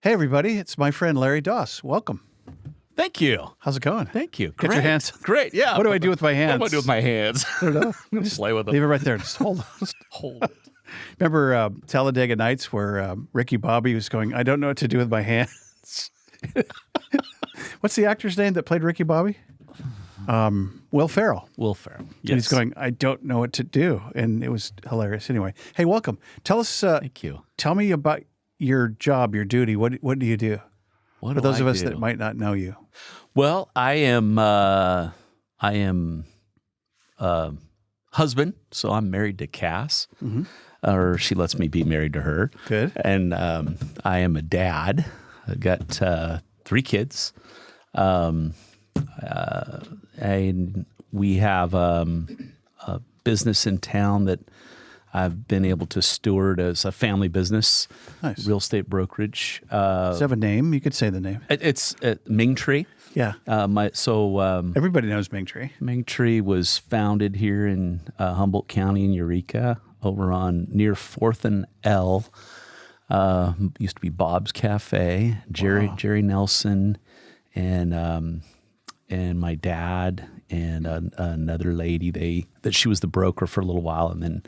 Hey, everybody. It's my friend Larry Doss. Welcome. Thank you. How's it going? Thank you. Get your hands. Great, yeah. What do I do with my hands? What do I do with my hands? I don't know. I'm going to play with them. Leave it right there. Just hold it. Hold it. Remember Talladega Nights where Ricky Bobby was going, I don't know what to do with my hands. What's the actor's name that played Ricky Bobby? Will Ferrell. Will Ferrell. Yes. And he's going, I don't know what to do. And it was hilarious. Anyway, hey, welcome. Tell us. Thank you. Tell me about your job, your duty. What do you do? What For do those I of us do? that might not know you. Well, I am husband, so I'm married to Cass, or she lets me be married to her. Good. And I am a dad. I've got 3 kids. And we have a business in town that I've been able to steward as a family business, Nice. real estate brokerage. Does it have a name? You could say the name. It's Ming Tree. Yeah. Everybody knows Ming Tree. Ming Tree was founded here in Humboldt County in Eureka, over on near 4th and L. Used to be Bob's Cafe. Jerry Nelson and my dad and another lady. She was the broker for a little while, and then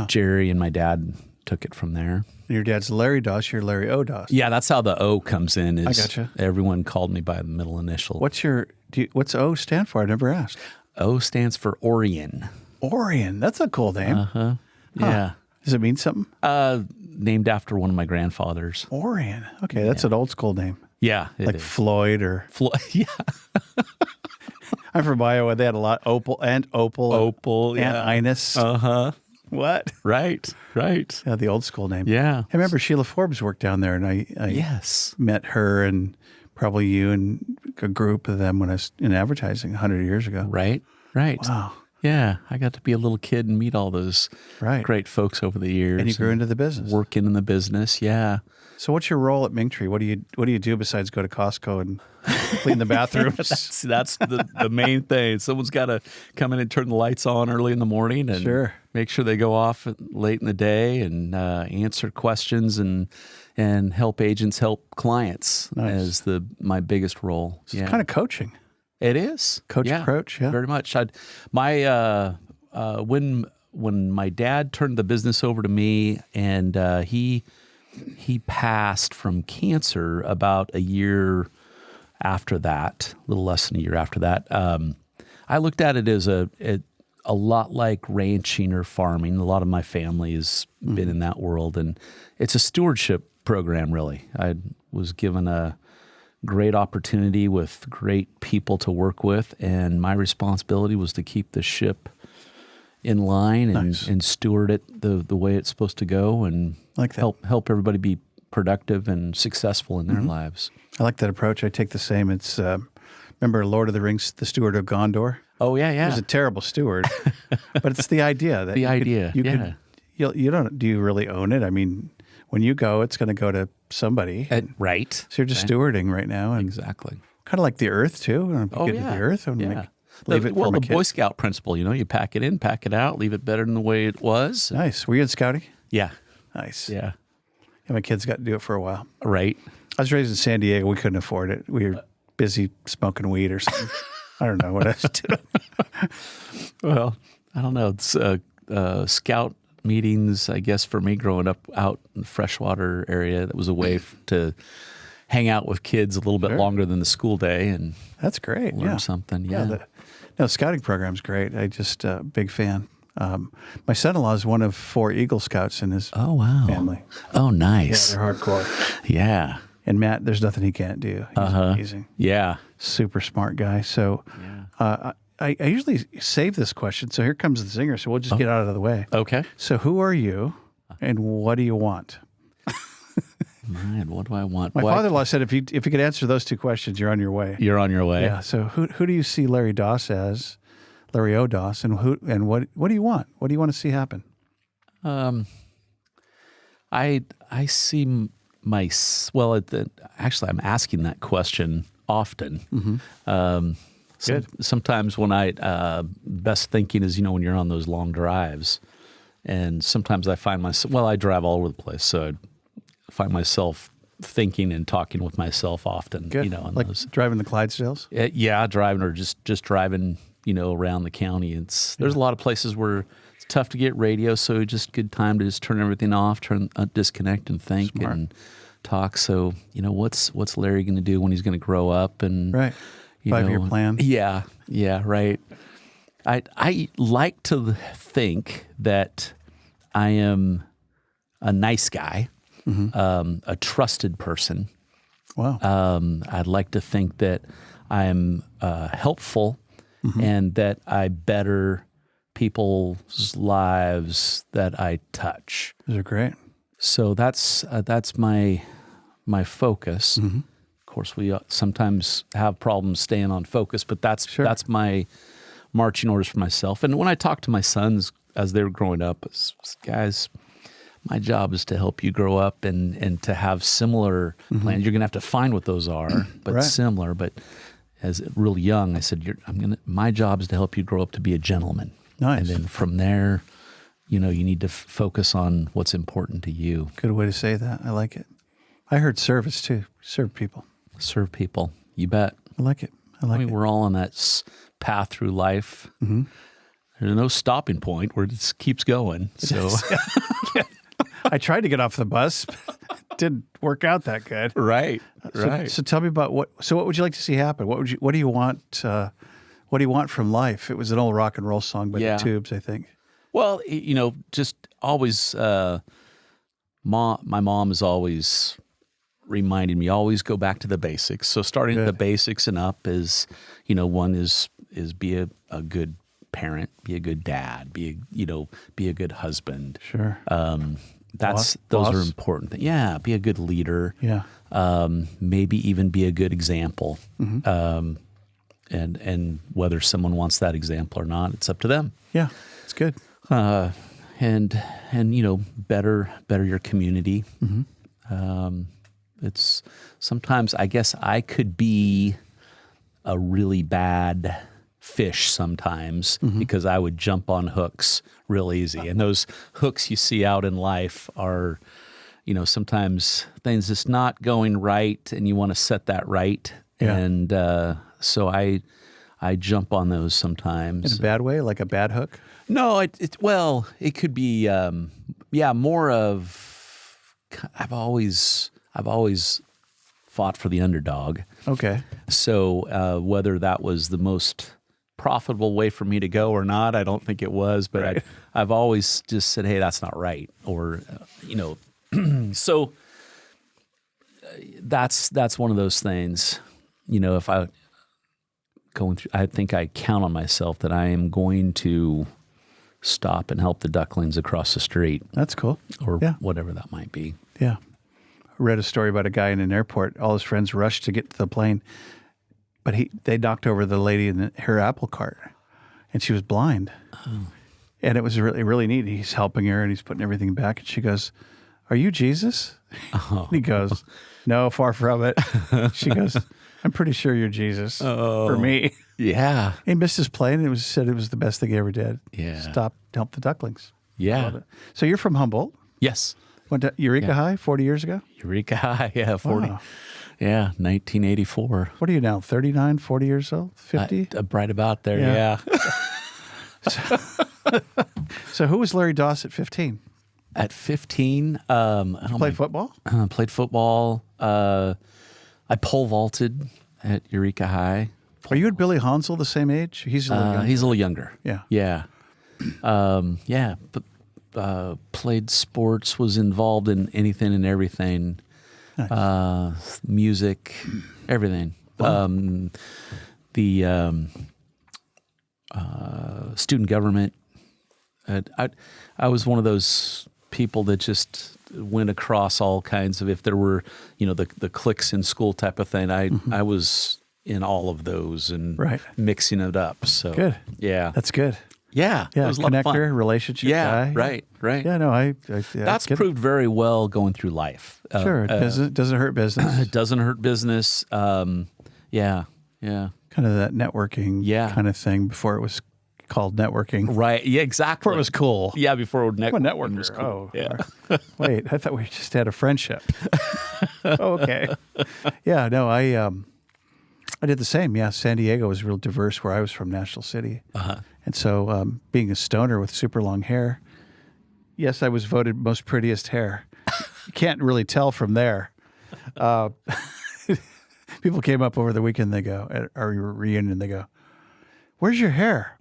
Jerry and my dad took it from there. Your dad's Larry Doss. You're Larry O. Doss. Yeah, that's how the O comes in. I gotcha. Everyone called me by the middle initial. What's O stand for? I never asked. O stands for Orion. Orion. That's a cool name. Yeah. Does it mean something? Named after one of my grandfathers. Orion. Okay, that's an old school name. Yeah. Like Floyd or... Yeah. I'm from Iowa. They had a lot. Opal. Opal, Aunt yeah. Ines. What? Right. Yeah, the old school name. Yeah. I remember Sheila Forbes worked down there, and I Yes. met her and probably you and a group of them when I was in advertising 100 years ago. Right. Wow. Yeah. I got to be a little kid and meet all those Right. great folks over the years. And you grew into the business. Working in the business. Yeah. So what's your role at Ming Tree? What do you do besides go to Costco and clean the bathrooms? That's the main thing. Someone's got to come in and turn the lights on early in the morning and make sure they go off late in the day and answer questions and help agents help clients as my biggest role. It's kind of coaching. It is. Approach, yeah. Very much. When my dad turned the business over to me and he passed from cancer about a year after that, a little less than a year after that. I looked at it as a lot like ranching or farming. A lot of my family has been in that world, and it's a stewardship program, really. I was given a great opportunity with great people to work with, and my responsibility was to keep the ship in line and steward it the way it's supposed to go, and like that. help everybody be productive and successful in their lives. I like that approach. I take the same. It's remember Lord of the Rings, the Steward of Gondor? Oh yeah. He was a terrible steward, but it's the idea that you don't. Do you really own it? I mean, when you go, it's going to go to somebody. Right. So you're just stewarding right now, and Exactly. kind of like the Earth too. Get to the Earth and leave it for the a kid. Boy Scout principle. You pack it in, pack it out, leave it better than the way it was. Nice. Were you in scouting? Yeah. Nice. Yeah. Yeah, my kids got to do it for a while. Right. I was raised in San Diego. We couldn't afford it. We were busy smoking weed or something. I don't know what I was doing. Well, I don't know. It's scout meetings, I guess, for me growing up out in the freshwater area. That was a way to hang out with kids a little bit longer than the school day and that's great. learn something. Yeah. The scouting program's great. I just big fan. My son-in-law is one of 4 Eagle Scouts in his family. Oh, nice. Yeah, they're hardcore. Yeah. And Matt, there's nothing he can't do. He's amazing. Yeah. Super smart guy. So I usually save this question. So here comes the zinger. So we'll just get out of the way. Okay. So who are you and what do you want? Man, what do I want? My father-in-law said if you could answer those 2 questions, you're on your way. You're on your way. Yeah. So who do you see Larry Doss as? Larry O. Doss, and what do you want? What do you want to see happen? I see actually, I'm asking that question often. Good. Sometimes when best thinking is, when you're on those long drives, and sometimes I find myself, I drive all over the place, so I find myself thinking and talking with myself often. Good. You know, on Like those. driving the Clydesdales? Yeah, driving or just driving, you know, around the county. There's a lot of places where it's tough to get radio, so just good time to just turn everything off, disconnect and think and talk. So, you know, what's Larry going to do when he's going to grow up and Right. 5-year plan. Yeah, right. I like to think that I am a nice guy, a trusted person. Wow. I'd like to think that I'm helpful and that I better people's lives that I touch. Those are great. So that's my focus. Of course, we sometimes have problems staying on focus, but that's my marching orders for myself. And when I talk to my sons as they were growing up, guys, my job is to help you grow up and to have similar plans. You're going to have to find what those are, but similar. But as really young, I said, my job is to help you grow up to be a gentleman. Nice. And then from there, you know, you need to focus on what's important to you. Good way to say that. I like it. I heard service too. Serve people. Serve people. You bet. I like it. I like it. We're all on that path through life. There's no stopping point where it just keeps going. So, I tried to get off the bus. Didn't work out that good. right. So tell me about what would you like to see happen? What do you want? What do you want from life? It was an old rock and roll song by the Tubes, I think. Well, you know, just always, my mom is always reminding me, always go back to the basics. So starting at the basics and up is, you know, one is be a good parent, be a good dad, be a good husband. Sure. Those are important things. Yeah. Be a good leader. Yeah. Maybe even be a good example. And whether someone wants that example or not, it's up to them. Yeah. It's good. And you know, better your community. It's sometimes, I guess I could be a really bad fish sometimes because I would jump on hooks real easy. And those hooks you see out in life are, you know, sometimes things just not going right and you want to set that right. Yeah. And so I jump on those sometimes. In a bad way, like a bad hook? No, it could be, more of, I've always fought for the underdog. Okay. So whether that was the most profitable way for me to go or not, I don't think it was, but I've always just said, hey, that's not right. Or, you know, so that's one of those things, you know, if I think I count on myself that I am going to stop and help the ducklings across the street. That's cool. Or whatever that might be. Yeah. I read a story about a guy in an airport. All his friends rushed to get to the plane, but they knocked over the lady in her apple cart, and she was blind. Oh. And it was really, really neat. He's helping her, and he's putting everything back, and she goes, "Are you Jesus?" Oh. And he goes, "No, far from it." She goes, "I'm pretty sure you're Jesus for me." Yeah. He missed his plane, and it was the best thing he ever did. Yeah. Stop, help the ducklings. Yeah. So you're from Humboldt? Yes. Went to Eureka High 40 years ago? Eureka High, 40. Wow. Yeah, 1984. What are you now, 39, 40 years old, 50? Right about there, yeah. So who was Larry Doss at 15? At 15, Did you play football? Played football. I pole vaulted at Eureka High. Are you and Billy Hansel the same age? He's a little younger. He's a little younger. Yeah. Yeah. But played sports, was involved in anything and everything. Nice. Music, everything. Wow. The student government. I was one of those people that just went across all kinds of, if there were, you know, the cliques in school type of thing, I was in all of those and mixing it up. So good. Yeah. That's good. Yeah. Yeah. It was a lot of fun. Connector, relationship guy. Right. Yeah, no, that's proved very well going through life. Sure. Doesn't hurt business. It doesn't hurt business. Yeah. Kind of that networking kind of thing before it was called networking. Right. Yeah, exactly. Before it was cool. Yeah, before Networker. was cool. Oh, Yeah. Wait, I thought we just had a friendship. Okay. Yeah, no, I did the same. Yeah, San Diego was real diverse where I was from, National City. And so being a stoner with super long hair, yes, I was voted most prettiest hair. You can't really tell from there. People came up over the weekend, they go, at our reunion, they go, "Where's your hair?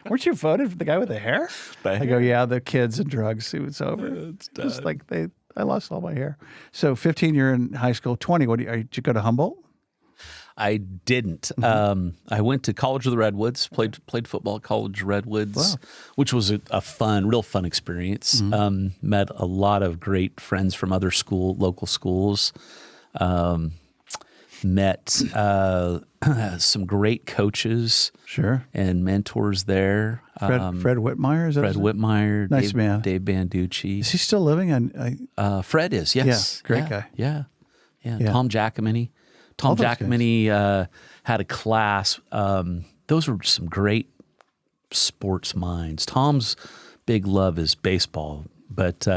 Weren't you voted for the guy with the hair?" I go, "Yeah, the kids and drugs. It was over. Just like I lost all my hair." So 15, you're in high school. 20, did you go to Humboldt? I didn't. I went to College of the Redwoods, played football at College of Redwoods, which was a real fun experience. Met a lot of great friends from other local schools. Met some great coaches, and mentors there. Fred Whitmire, is that Fred Whitmire, nice man. Dave Banducci. Is he still living? Fred is, yes, yeah, great guy. Yeah. Tom Giacomini. Tom Giacomini had a class. Those were some great sports minds. Tom's big love is baseball, but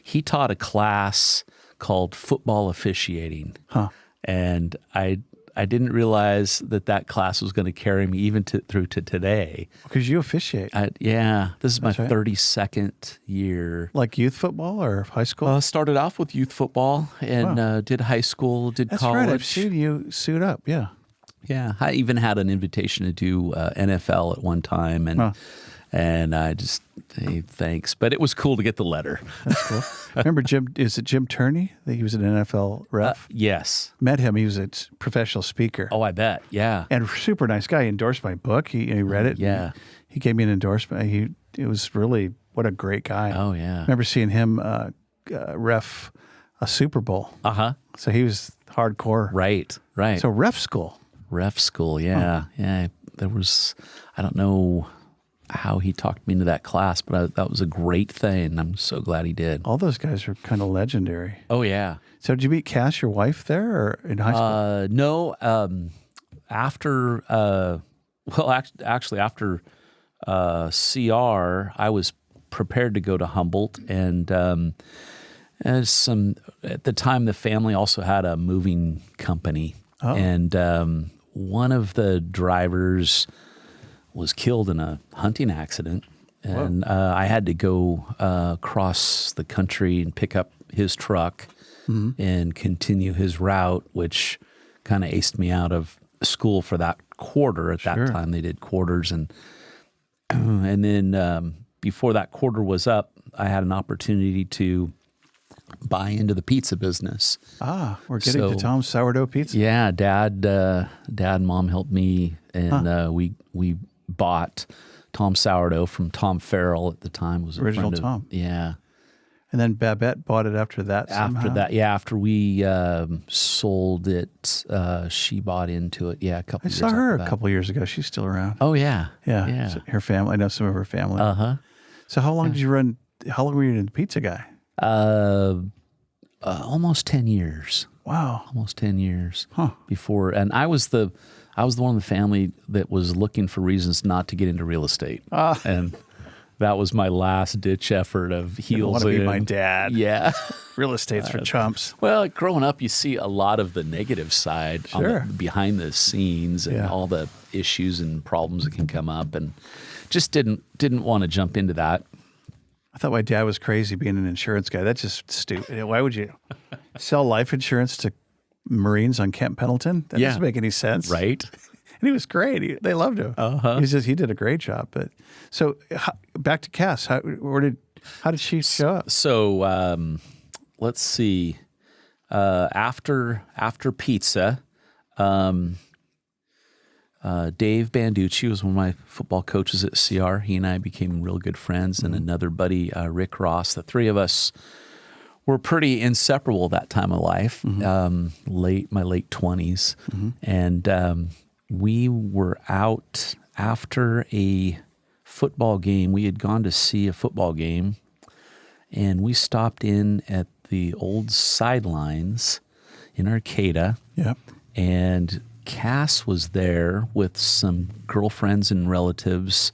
he taught a class called football officiating. And I didn't realize that class was going to carry me even through to today. Because you officiate. This is my 32nd year. Like youth football or high school? Started off with youth football and did high school, did college. That's right. I've seen you suit up. Yeah. Yeah. I even had an invitation to do NFL at one time. And I just, hey, thanks. But it was cool to get the letter. That's cool. Remember Jim Turney? He was an NFL ref? Yes. Met him. He was a professional speaker. Oh, I bet. Yeah. And super nice guy. He endorsed my book. He read it. Yeah. He gave me an endorsement. It was really, what a great guy. Oh, yeah. I remember seeing him ref a Super Bowl. So he was hardcore. Right. So ref school. Yeah. Yeah. There was, I don't know how he talked me into that class, but that was a great thing. I'm so glad he did. All those guys are kind of legendary. Oh, yeah. So did you meet Cass, your wife, there or in high school? No. After, after CR, I was prepared to go to Humboldt. And at the time, the family also had a moving company. And one of the drivers was killed in a hunting accident, and I had to go across the country and pick up his truck and continue his route, which kind of aced me out of school for that quarter. At that time, they did quarters, and then before that quarter was up, I had an opportunity to buy into the pizza business. We're getting to Tom Sourdough Pizza. Yeah, Dad and Mom helped me, and we bought Tom Sourdough from Tom Farrell at the time. Was original Tom. Yeah. And then Babette bought it after that. After we sold it, she bought into it. Yeah, a couple. I saw her a couple years ago. She's still around. Oh yeah. So her family. I know some of her family. So how long did you run? How long were you in the pizza guy? Almost 10 years. Wow. Almost 10 years. Before, and I was the one in the family that was looking for reasons not to get into real estate. And that was my last ditch effort of heels. I want to be my dad. Yeah. Real estate's for chumps. Well, growing up, you see a lot of the negative side behind the scenes and all the issues and problems that can come up, and just didn't want to jump into that. I thought my dad was crazy being an insurance guy. That's just stupid. Why would you sell life insurance to Marines on Camp Pendleton? That doesn't make any sense. Right. And he was great. They loved him. He did a great job. But so back to Cass. How did she show up? So let's see. After pizza, Dave Banducci was one of my football coaches at CR. He and I became real good friends, and another buddy, Rick Ross. The three of us were pretty inseparable that time of life, my late 20s. And we were out after a football game. We had gone to see a football game, and we stopped in at the old sidelines in Arcata. Yep. And Cass was there with some girlfriends and relatives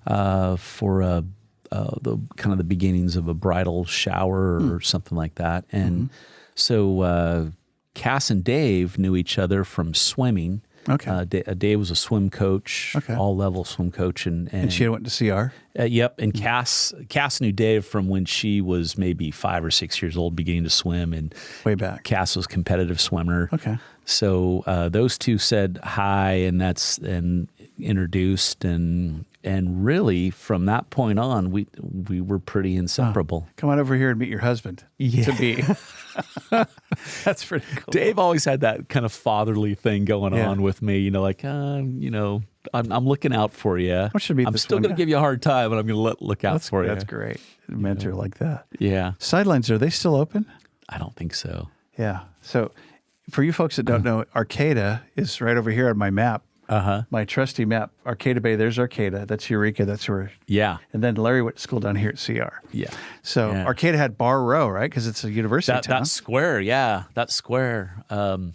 for the kind of the beginnings of a bridal shower or something like that. And so Cass and Dave knew each other from swimming. Okay. Dave was a swim coach, Okay. all-level swim coach. And she went to CR? Yep. And Cass knew Dave from when she was maybe 5 or 6 years old, beginning to swim. And Way back. Cass was a competitive swimmer. Okay. So those two said hi, and introduced, and really from that point on, we were pretty inseparable. Come on over here and meet your husband. Yeah. To be. That's pretty cool. Dave always had that kind of fatherly thing going Yeah. on with me, like, I'm looking out for you. want you to meet I'm this still one going to guy. give you a hard time, but I'm going to look out for you. That's great. A mentor like that. Yeah. Sidelines, are they still open? I don't think so. Yeah. So for you folks that don't know, Arcata is right over here on my map. My trusty map. Arcata Bay, there's Arcata. That's Eureka. That's where. Yeah. And then Larry went to school down here at CR. Yeah. So Yeah. Arcata had Bar Row, right? Because it's a university town. That square. Yeah. That square. Had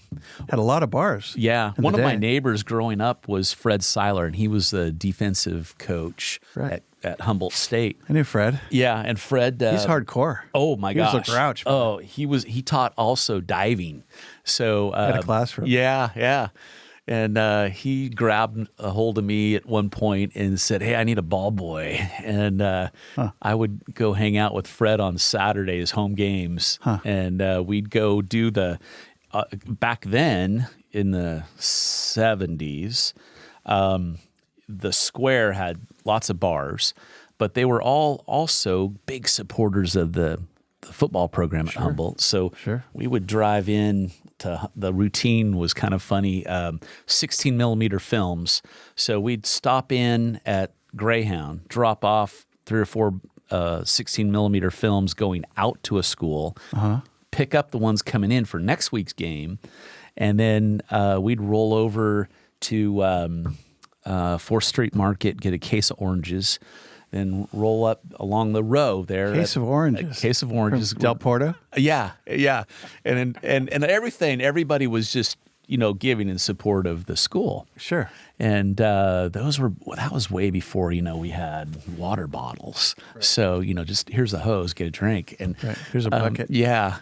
a lot of bars. Yeah. in One the of my day. neighbors growing up was Fred Seiler, and he was the defensive coach Right. at Humboldt State. I knew Fred. Yeah. And Fred. He's hardcore. Oh my He was gosh. a grouch, man. Oh, he taught also diving. So Had a classroom. Yeah, yeah. And he grabbed a hold of me at one point and said, "Hey, I need a ball boy." And I would go hang out with Fred on Saturdays, home games, and we'd go do the. Back then in the 70s, the square had lots of bars, but they were all also big supporters of the football program at Humboldt. So we would drive in to, the routine was kind of funny, 16 millimeter films. So we'd stop in at Greyhound, drop off 3 or 4 16 millimeter films going out to a school, pick up the ones coming in for next week's game, and then we'd roll over to 4th Street Market, get a case of oranges, then roll up along the row there. Case of oranges. A case of oranges. From Del Porto? Yeah, yeah. And everybody was just, giving in support of the school. Sure. And that was way before, we had water bottles. Right. So, just here's a hose, get a drink. And here's a bucket. Yeah.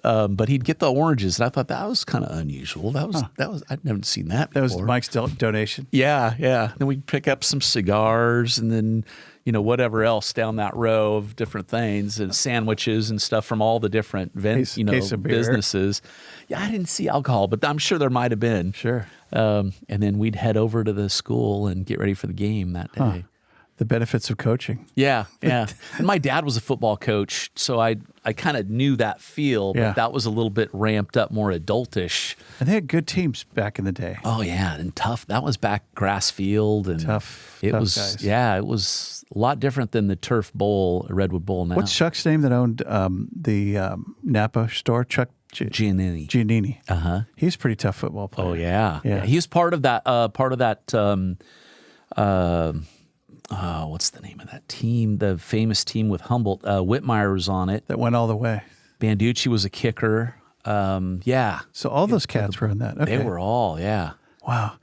But he'd get the oranges, and I thought that was kind of unusual. That was I'd never seen that before. That was Mike's donation. Yeah. Then we'd pick up some cigars, and then whatever else down that row of different things, and sandwiches and stuff from all the different case of beer. businesses. Yeah, I didn't see alcohol, but I'm sure there might have been. Sure. And then we'd head over to the school and get ready for the game that day. The benefits of coaching. Yeah. And my dad was a football coach, so I kind of knew that feel, but that was a little bit ramped up, more adultish. And they had good teams back in the day. Oh yeah, and tough. That was back grass field and tough guys. Yeah, it was a lot different than the Turf Bowl, Redwood Bowl now. What's Chuck's name that owned the Napa store? Chuck Giannini. He's a pretty tough football player. Oh yeah. He was part of that. What's the name of that team? The famous team with Humboldt. Whitmire was on it. That went all the way. Banducci was a kicker. Yeah. So all those cats were in that. Okay. They were all, yeah. Wow.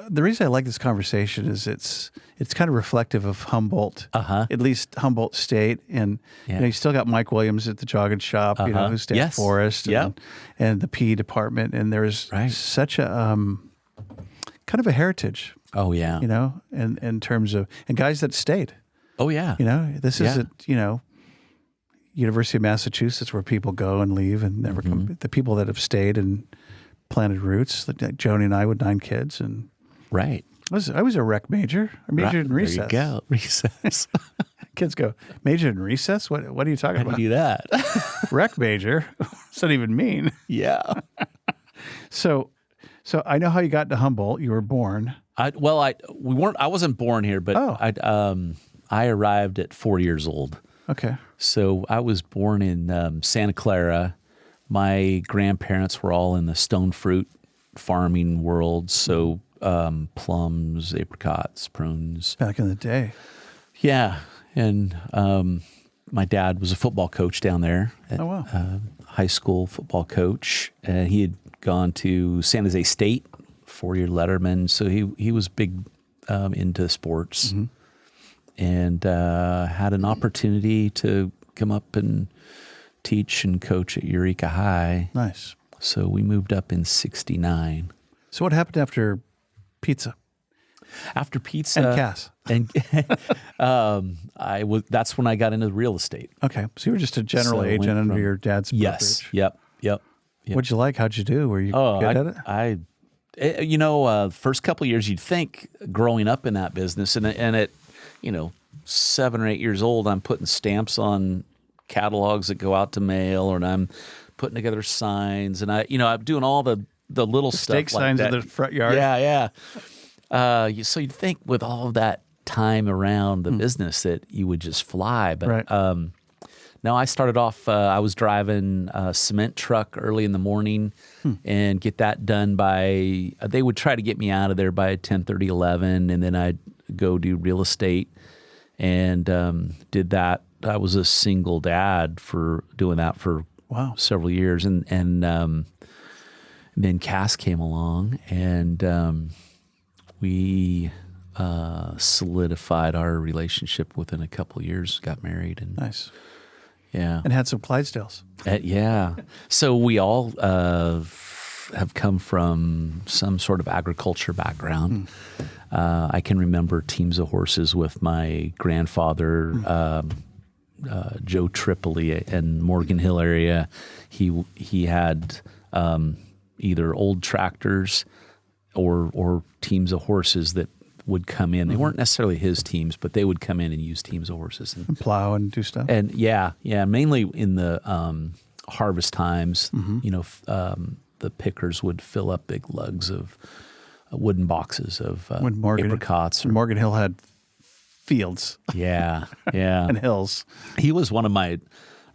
The reason I like this conversation is it's kind of reflective of Humboldt, at least Humboldt State, and you still got Mike Williams at the jogging shop, who stayed at Forest, and the PE department, and there's such a kind of a heritage. Oh yeah. In terms of and guys that stayed. Oh yeah. This isn't University of Massachusetts where people go and leave and never come. The people that have stayed and planted roots, like Joni and I with 9 kids and. Right. I was a rec major. I majored in recess. There you go. Recess. Kids go, majored in recess? What are you talking about? How do you do that? Rec major? What's that even mean? Yeah. So I know how you got to Humboldt. You were born. I wasn't born here, but I arrived at 4 years old. Okay. So I was born in Santa Clara. My grandparents were all in the stone fruit farming world. So plums, apricots, prunes. Back in the day. Yeah. And my dad was a football coach down there. High school football coach. He had gone to San Jose State 4-year letterman. So he was big into sports, and had an opportunity to come up and teach and coach at Eureka High. Nice. So we moved up in '69. So what happened after pizza? After pizza And Cass. and that's when I got into real estate. Okay. So you were just a general So I went agent under from- your dad's Yes. brokerage. Yep. What'd you like? How'd you do? Were you good at it? First couple of years, you'd think growing up in that business, and at 7 or 8 years old, I'm putting stamps on catalogs that go out to mail, and I'm putting together signs, and I'm doing all the little stuff Stake like signs that. in the front yard. Yeah. So you'd think with all of that time around the business that you would just fly, but Right. no, I started off, I was driving a cement truck early in the morning and get that done by, they would try to get me out of there by 10:30, 11, and then I'd go do real estate and did that. I was a single dad for doing that for Wow. several years. And then Cass came along, and we solidified our relationship within a couple of years, got married. And Nice. yeah. And had some Clydesdales. Yeah. So we all have come from some sort of agriculture background. I can remember teams of horses with my grandfather, Joe Tripoli in Morgan Hill area. He had either old tractors or teams of horses that would come in. They weren't necessarily his teams, but they would come in and use teams of horses. And plow and do stuff. And mainly in the harvest times, the pickers would fill up big lugs of wooden boxes of apricots. Morgan Hill had fields Yeah. and hills. He was one of my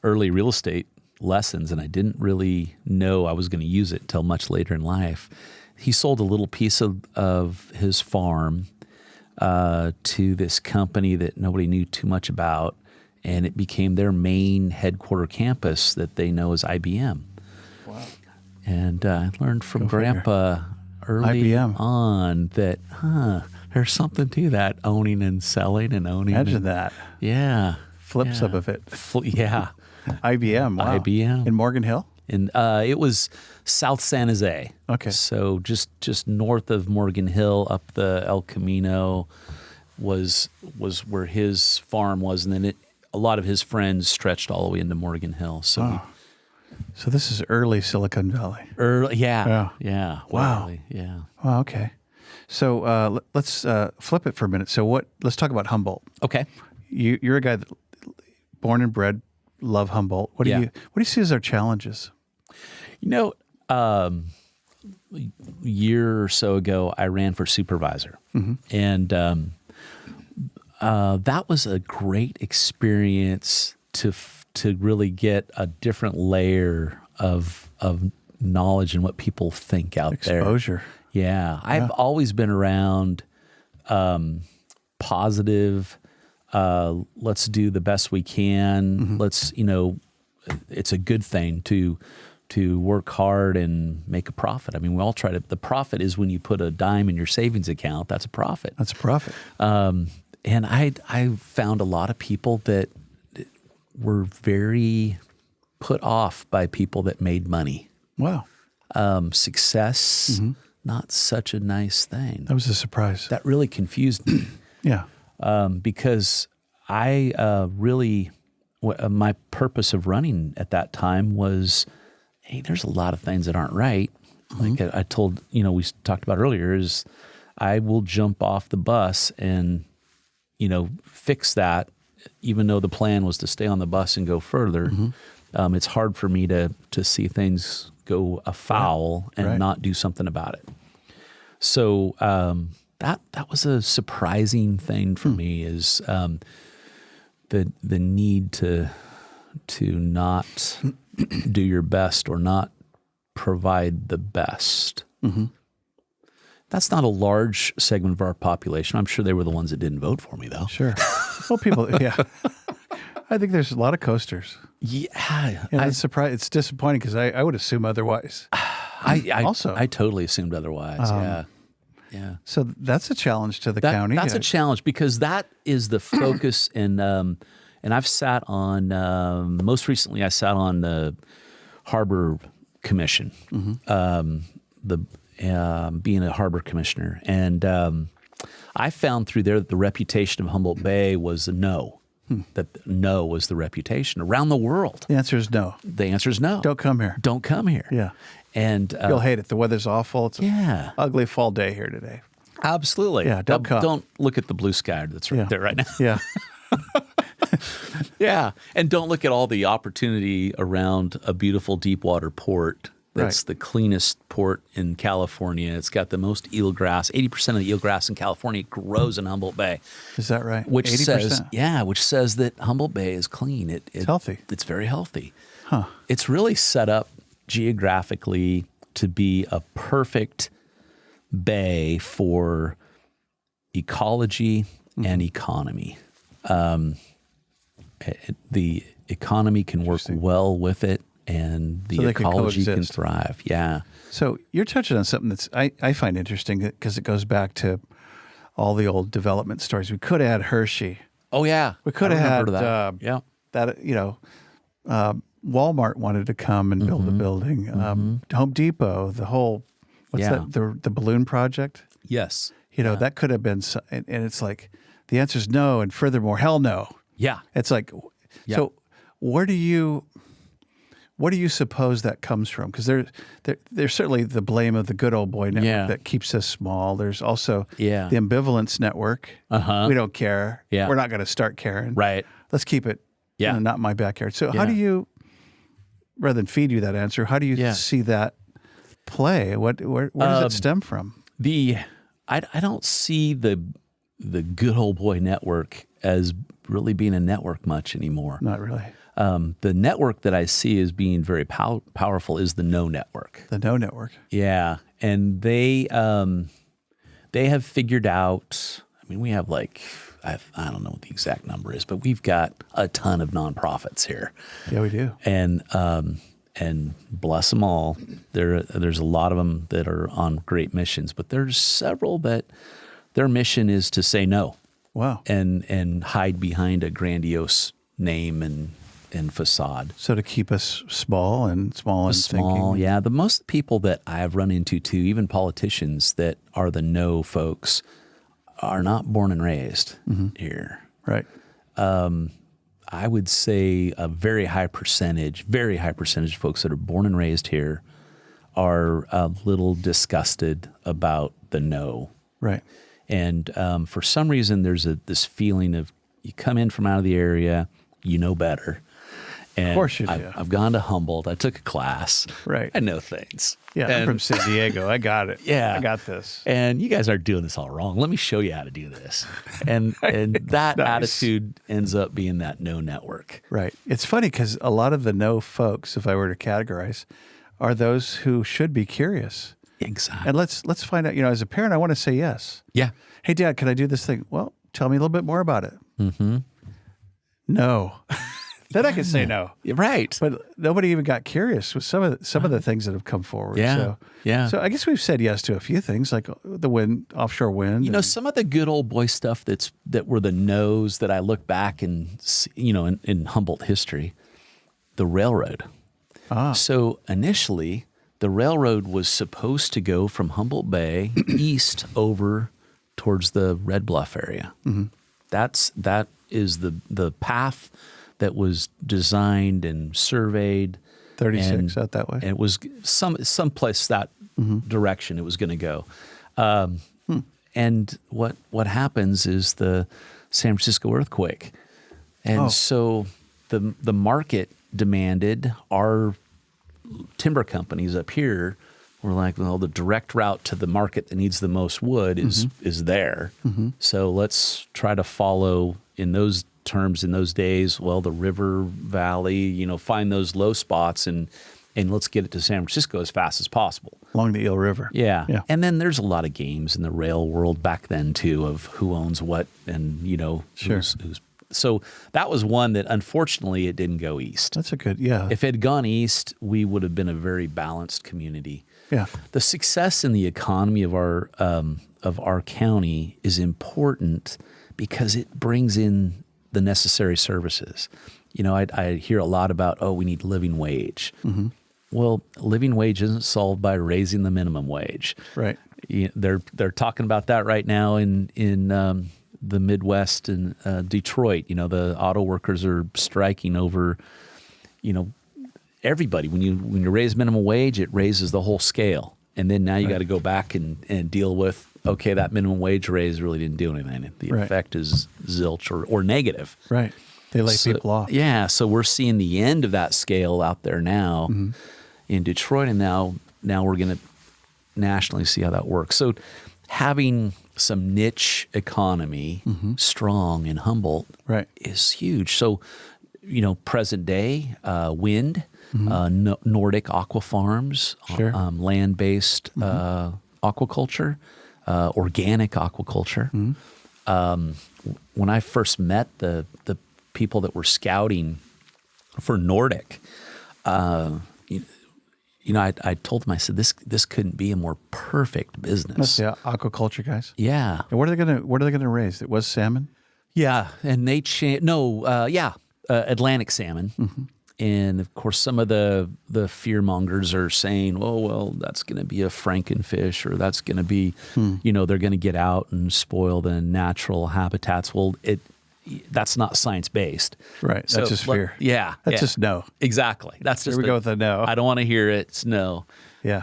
early real estate lessons, and I didn't really know I was going to use it until much later in life. He sold a little piece of his farm to this company that nobody knew too much about, and it became their main headquarter campus that they know as IBM. Wow. And I learned from Go figure. Grandpa early IBM. on that, there's something to that, owning and selling and owning. Imagine that. Yeah. Flip yeah. some of it. Yeah. IBM. Wow. IBM. In Morgan Hill? And it was South San Jose. Okay. So just north of Morgan Hill, up the El Camino, was where his farm was, and then a lot of his friends stretched all the way into Morgan Hill. So Wow. So this is early Silicon Valley. yeah. Wow. Early, yeah. Wow. Okay. So let's flip it for a minute. So let's talk about Humboldt. Okay. You're a guy that born and bred, love Humboldt. What do you see as our challenges? A year or so ago, I ran for supervisor, and that was a great experience to really get a different layer of knowledge and what people think out there. Exposure. Yeah, I've always been around positive. Let's do the best we can. Let's it's a good thing to work hard and make a profit. I mean, we all try to. The profit is when you put a dime in your savings account. That's a profit. That's a profit. And I found a lot of people that were very put off by people that made money. Wow. Success, not such a nice thing. That was a surprise. That really confused me. Yeah. Because I really, my purpose of running at that time was, hey, there's a lot of things that aren't right. Like I told, we talked about earlier, is I will jump off the bus and, fix that, even though the plan was to stay on the bus and go further. It's hard for me to see things go afoul and not do something about it. So that was a surprising thing for me, is the need to not do your best or not provide the best. That's not a large segment of our population. I'm sure they were the ones that didn't vote for me, though. Sure. Well, people, yeah. I think there's a lot of coasters. Yeah. It's surprising. It's disappointing because I would assume otherwise. I totally assumed otherwise. Yeah. So that's a challenge to the county. That's a challenge because that is the focus. And I've sat on, most recently I sat on the Harbor Commission, being a harbor commissioner. And I found through there that the reputation of Humboldt Bay was a no. That no was the reputation around the world. The answer is no. The answer is no. Don't come here. Don't come here. Yeah. And You'll hate it. The weather's awful. It's an ugly fall day here today. Absolutely. Yeah, don't come. Don't look at the blue sky that's right there right now. Yeah. Yeah. And don't look at all the opportunity around a beautiful deep water port. That's the cleanest port in California. It's got the most eelgrass. 80% of the eelgrass in California grows in Humboldt Bay. Is that right? Which 80%? which says that Humboldt Bay is clean. It's healthy. It's very healthy. Huh. It's really set up geographically to be a perfect bay for ecology and economy. The economy can work well with it, and the ecology can thrive. Yeah. So you're touching on something that's I find interesting because it goes back to all the old development stories. We could have had Hershey. Oh yeah, we could have had that. That Walmart wanted to come and build a building. Home Depot, the whole the balloon project. Yes. That could have been, and it's like the answer is no, and furthermore, hell no. Yeah. It's like, so what do you suppose that comes from? Because there's certainly the blame of the good old boy network that keeps us small. There's also the ambivalence network. We don't care. We're not going to start caring. Right. Let's keep it not in my backyard. So how do you, rather than feed you that answer, how do you see that play? Where does it stem from? I don't see the good old boy network as really being a network much anymore. Not really. The network that I see as being very powerful is the No Network. The No Network. Yeah, and they have figured out. I mean, we have I don't know what the exact number is, but we've got a ton of nonprofits here. Yeah, we do. And bless them all. There's a lot of them that are on great missions, but there's several that their mission is to say no. Wow. And hide behind a grandiose name and facade. So to keep us small and thinking. Yeah. The most people that I've run into too, even politicians that are the no folks, are not born and raised here. Right. I would say a very high percentage of folks that are born and raised here are a little disgusted about the no. Right. And for some reason, there's this feeling of you come in from out of the area, you know better. And of course you do. I've gone to Humboldt. I took a class. Right. I know things. Yeah, I'm from San Diego. I got it. Yeah. I got this. And you guys are doing this all wrong. Let me show you how to do this. And that attitude ends up being that no network. Right. It's funny because a lot of the no folks, if I were to categorize, are those who should be curious. Exactly. And let's find out, as a parent, I want to say yes. Yeah. Hey, Dad, can I do this thing? Well, tell me a little bit more about it. Mm-hmm. No. Then I can say no. Right. But nobody even got curious with some of the things that have come forward. Yeah. So I guess we've said yes to a few things like the offshore wind. Some of the good old boy stuff that were the no's that I look back and see, in Humboldt history, the railroad. So initially, the railroad was supposed to go from Humboldt Bay east over towards the Red Bluff area. Mm-hmm. That is the path that was designed and surveyed. 36 out that way. And it was someplace that direction it was going to go. And what happens is the San Francisco earthquake. And so the market demanded our timber companies up here were like, well, the direct route to the market that needs the most wood is there. Mm-hmm. So let's try to follow in those terms in those days, the river valley, find those low spots and let's get it to San Francisco as fast as possible. Along the Eel River. Yeah. And then there's a lot of games in the rail world back then too of who owns what and, Sure. who's so that was one that unfortunately it didn't go east. That's a good, yeah. If it had gone east, we would have been a very balanced community. Yeah. The success in the economy of our of our county is important because it brings in the necessary services. You know, I hear a lot about, we need living wage. Mm-hmm. Well, living wage isn't solved by raising the minimum wage. Right. They're talking about that right now in the Midwest and Detroit. You know, the auto workers are striking over, you know, everybody. When you raise minimum wage, it raises the whole scale. And then now you got to go back and deal with, okay, that minimum wage raise really didn't do anything. The effect is zilch or negative. Right. They lay people off. Yeah. So we're seeing the end of that scale out there now in Detroit. And now we're going to nationally see how that works. So having some niche economy strong in Humboldt is huge. So, you know, present day wind, Nordic aqua farms, land-based aquaculture, organic aquaculture. When I first met the people that were scouting for Nordic, you know, I told them, I said, this couldn't be a more perfect business. That's the aquaculture guys. Yeah. And what are they gonna raise? It was salmon. Yeah, and they Atlantic salmon. And of course, some of the fear mongers are saying, "Oh, well, that's going to be a frankenfish, or that's going to be, you know, they're going to get out and spoil the natural habitats." Well, that's not science based, right? So, that's just fear. That's just no. Exactly. That's just here we go with the no. I don't want to hear it. It's no. Yeah.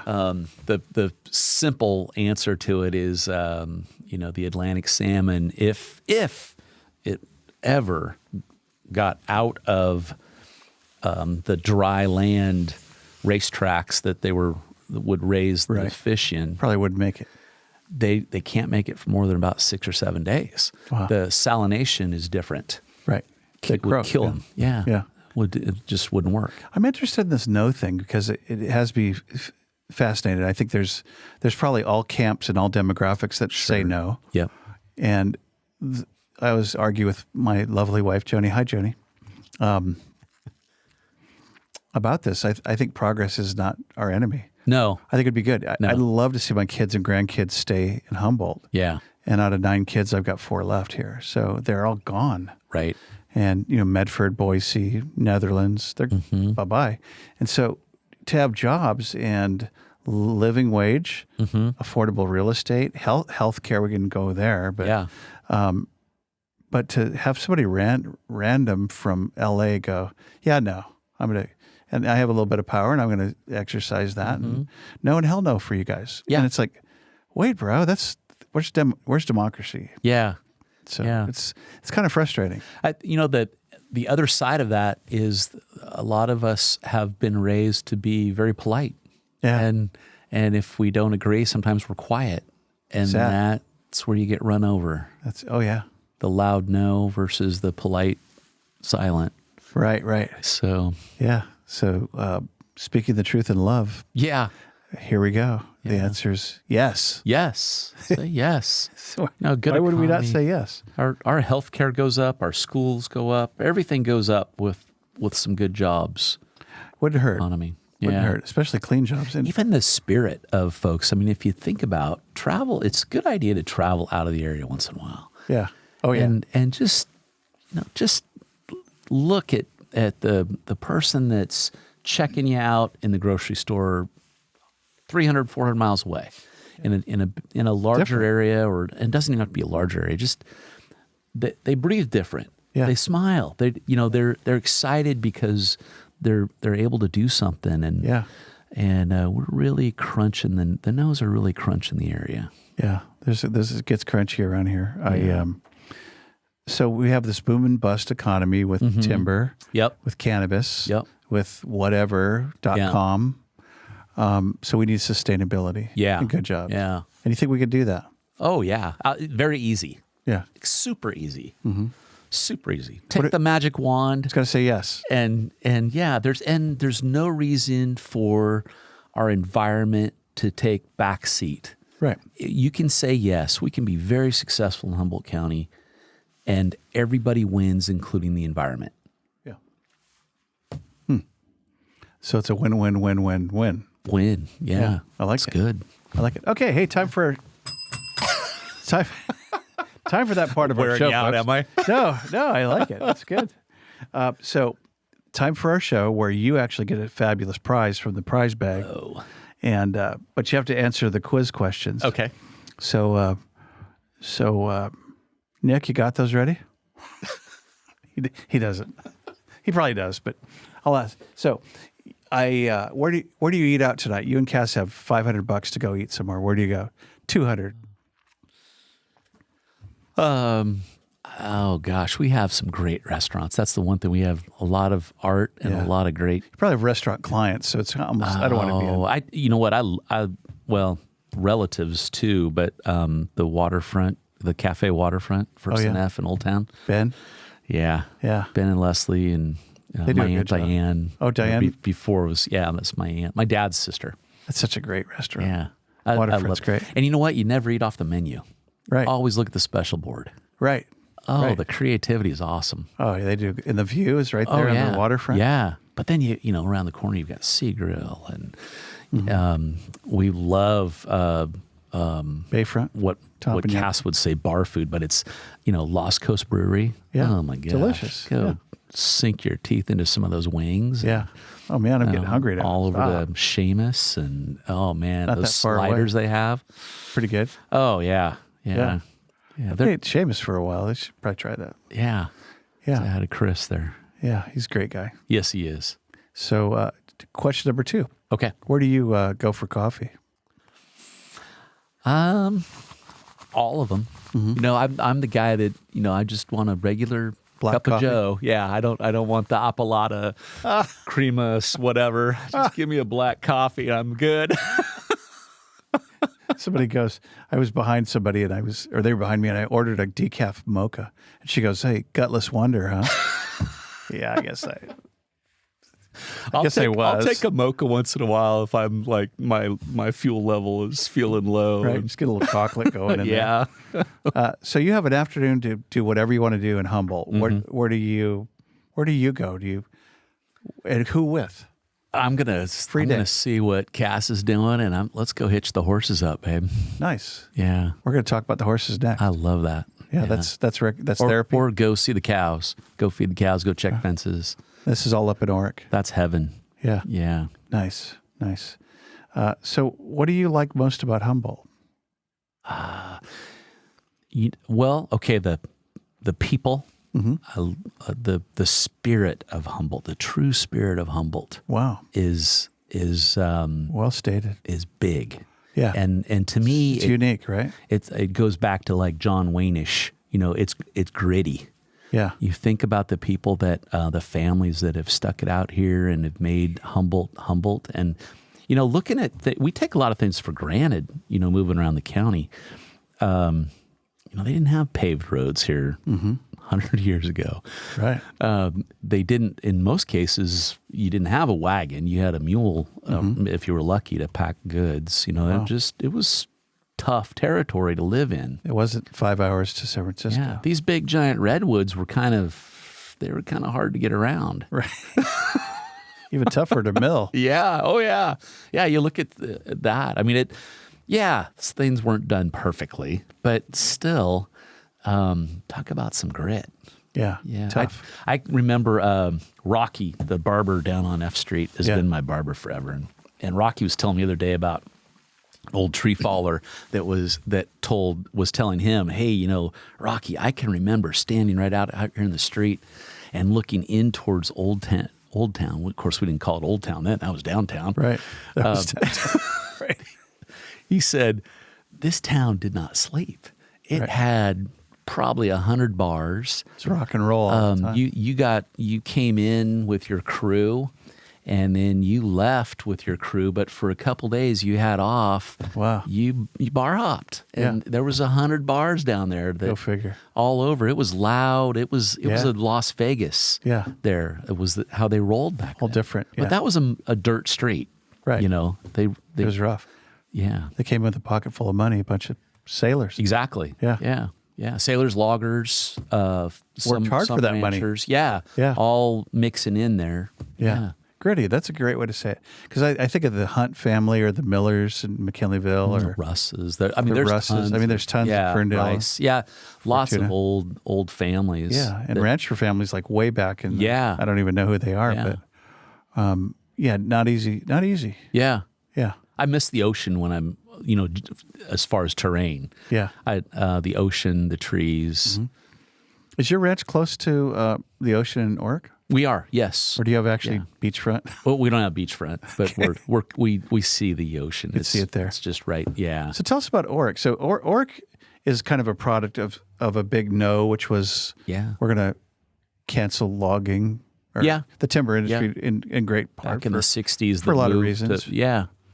The simple answer to it is, you know, the Atlantic salmon, if it ever got out of the dry land racetracks that would raise the fish in, probably wouldn't make it. They can't make it for more than about 6 or 7 days. Wow. The salination is different. Right. It would kill them. Yeah. It just wouldn't work. I'm interested in this no thing because it has me fascinated. I think there's probably all camps and all demographics that say no. Yep. And I always argue with my lovely wife, Joni. Hi, Joni. About this. I think progress is not our enemy. No. I think it'd be good. I'd love to see my kids and grandkids stay in Humboldt. Yeah. And out of 9 kids, I've got 4 left here. So they're all gone. Right. And, you know, Medford, Boise, Netherlands, they're bye-bye. And so to have jobs and living wage, affordable real estate, health care, we can go there. But, but to have somebody random from L.A. go, no, I'm going to, and I have a little bit of power and I'm going to exercise that. And no and hell no for you guys. Yeah. And it's like, wait, bro, where's democracy? Yeah. So it's kind of frustrating. You know, the other side of that is a lot of us have been raised to be very polite. Yeah. And if we don't agree, sometimes we're quiet. And that's where you get run over. The loud no versus the polite silent. Right. So. Yeah. So speaking the truth in love. Yeah. Here we go. The answer is yes. Yes. Say yes. So no, good why would we not economy. say yes? Our healthcare goes up. Our schools go up. Everything goes up with some good jobs. Wouldn't hurt. Economy. Wouldn't hurt, especially clean jobs. And even the spirit of folks. I mean, if you think about travel, it's a good idea to travel out of the area once in a while. Yeah. Oh, yeah. And just, you know, just look at the person that's checking you out in the grocery store 300, 400 miles away in a larger area, or it doesn't even have to be a larger area. Just they breathe different. Yeah. They smile. They're excited because they're able to do something, and we're really crunching the nose are really crunching the area. Yeah, this gets crunchy around here. So we have this boom and bust economy with timber, with cannabis, with whatever.com. So we need sustainability. Yeah. And good jobs. Yeah. And you think we could do that? Oh, yeah. Very easy. Yeah. Super easy. Super easy. Take the magic wand. It's got to say yes. And there's no reason for our environment to take backseat. Right. You can say yes. We can be very successful in Humboldt County, and everybody wins, including the environment. Yeah. So it's a win-win-win-win-win. Win. Yeah. I like it. It's good. I like it. Okay. Hey, time for time for that part of our Wearing show, you out, folks. am I? No, I like it. That's good. So, time for our show where you actually get a fabulous prize from the prize bag. Oh. And but you have to answer the quiz questions. Okay. So, Nick, you got those ready? He doesn't. He probably does, but I'll ask. So, where do you eat out tonight? You and Cass have $500 to go eat somewhere. Where do you go? 200. Oh gosh, we have some great restaurants. That's the one thing. We have a lot of art and a lot of great. You probably have restaurant clients, so it's almost. I don't want to be. You know what? Well, relatives too, but the waterfront, the cafe waterfront, First and F in Old Town. Ben. Yeah. Yeah. Ben and Leslie and They do my a good aunt job. Diane. Oh, Diane? Before it was, that's my aunt. My dad's sister. That's such a great restaurant. Yeah. Waterfront's great. And you know what? You never eat off the menu. Right. Always look at the special board. Right. Oh, right. The creativity is awesome. Oh, they do. And the view is right there on the waterfront. Yeah. But then, you know, around the corner, you've got Sea Grill and we love Bayfront. what Cass would say bar food, but it's, you know, Lost Coast Brewery. Yeah. Oh, my gosh. Delicious. Go sink your teeth into some of those wings. Yeah. Oh, man, I'm getting hungry now. All over the Seamus and, oh, man, Not those that far sliders they have. Pretty good. Oh, yeah. Yeah. Yeah. They ate Seamus for a while. They should probably try that. Yeah. Yeah. So I had a Chris there. Yeah. He's a great guy. Yes, he is. So, question number 2. Okay. Where do you go for coffee? All of them. You know, I'm the guy that, you know, I just want a regular Black cup coffee? of Joe. Yeah, I don't want the Appalata, creamus, whatever. Just give me a black coffee. I'm good. Somebody goes, I was behind somebody or they were behind me and I ordered a decaf mocha. And she goes, hey, gutless wonder, huh? Yeah, I guess I was. I'll take a mocha once in a while if I'm like my fuel level is feeling low. Right, just get a little chocolate going in Yeah. there. So you have an afternoon to do whatever you want to do in Humboldt. Where do you go? And who with? I'm gonna see what Cass is doing, and let's go hitch the horses up, babe. Nice. Yeah, We're going to talk about the horses next. I love that. Yeah, that's therapy. Or go see the cows. Go feed the cows. Go check fences. This is all up in Orick. That's heaven. Yeah. Yeah. Nice. So what do you like most about Humboldt? Okay, the people, the spirit of Humboldt, the true spirit of Humboldt. Wow. Is Well stated. is big. Yeah. And to me, It's unique, right? it goes back to like John Wayne-ish. You know, it's gritty. Yeah. You think about the people that, the families that have stuck it out here and have made Humboldt. And, you know, looking at, we take a lot of things for granted, you know, moving around the county. You know, they didn't have paved roads here 100 years ago. Right. They didn't, in most cases, you didn't have a wagon. You had a mule, if you were lucky, to pack goods. You know, it was tough territory to live in. It wasn't 5 hours to San Francisco. Yeah, these big giant redwoods were kind of hard to get around. Right. Even tougher to mill. Yeah. Oh yeah. Yeah. You look at that. I mean, things weren't done perfectly, but still, talk about some grit. Yeah. Yeah. Tough. I remember Rocky, the barber down on F Street, has been my barber forever, and Rocky was telling me the other day about an old tree faller that was telling him, hey, you know, Rocky, I can remember standing right out here in the street and looking in towards Old Town. Of course, we didn't call it Old Town then. That was downtown. Right. That was downtown. Right. He said, this town did not sleep. It had probably 100 bars. It's rock and roll all the time. You came in with your crew, and then you left with your crew, but for a couple days you had off. Wow. You bar hopped, and there was 100 bars down there. Go figure. All over. It was loud. It was a Las Vegas. Yeah. There. It was how they rolled back All then. different. Yeah. But that was a dirt street. Right. You know, they It was rough. yeah. They came with a pocket full of money, a bunch of sailors. Exactly. Yeah. Yeah. Yeah. Sailors, loggers, Worked hard for that money. ranchers. Yeah. Yeah. All mixing in there. Yeah. Gritty. That's a great way to say it. Because I think of the Hunt family or the Millers in McKinleyville or Russes. There's Russes. Tons. There's tons of Ferndale. Rice. Yeah, lots of old families. Yeah, and rancher families like way back in. I don't even know who they are, but not easy. Not easy. Yeah. Yeah. I miss the ocean when I'm, as far as terrain. Yeah. The ocean, the trees. Mm-hmm. Is your ranch close to the ocean in Orick? We are, yes. Or do you have actually beachfront? Well, we don't have beachfront, but we see the ocean. You see it there. It's just right. Yeah. So tell us about Orick. So Orick is kind of a product of a big no, which was we're going to cancel logging. The timber industry in great part. Back in the 60s. For a lot of reasons.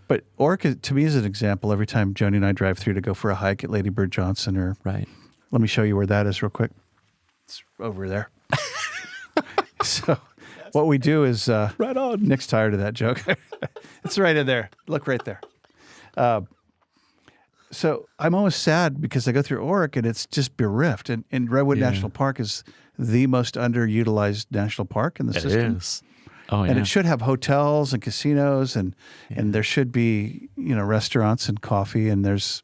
But Orick, to me, is an example. Every time Joni and I drive through to go for a hike at Lady Bird Johnson or... Right. Let me show you where that is real quick. It's over there. So what we do is... right on. Nick's tired of that joke. It's right in there. Look right there. So I'm always sad because I go through Orick and it's just bereft. And Redwood National Park is the most underutilized national park in the system. It is. Oh, yeah. And it should have hotels and casinos and there should be, restaurants and coffee and there's,